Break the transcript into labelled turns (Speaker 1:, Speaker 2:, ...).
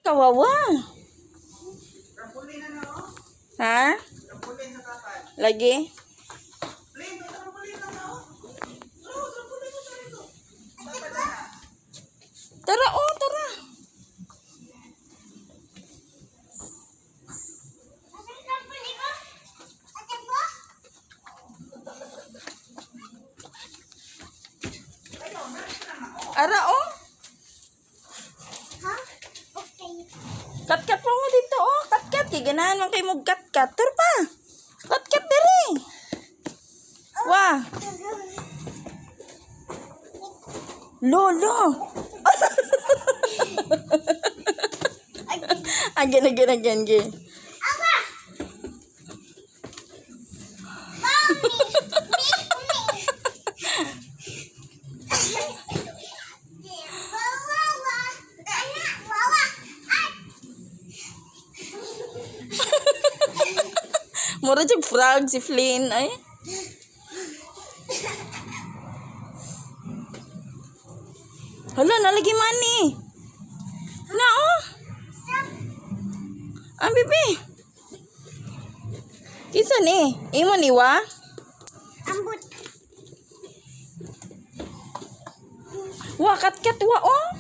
Speaker 1: Kawawa. Ha? Lagi? Tara, oh, tara. Ara, oh. Kat-kat mo dito, oh. Kat-kat. Ganahan man kayo mo kat-kat. Tara pa. Kat-kat diri. Wah. Lolo. Again. Mura jug frog si Flynn ay. Hala, nalagi mani. Na oh. Ang bibi. Kisa ni? Imo ni wa?
Speaker 2: Ambot.
Speaker 1: Wa kat-kat wa oh.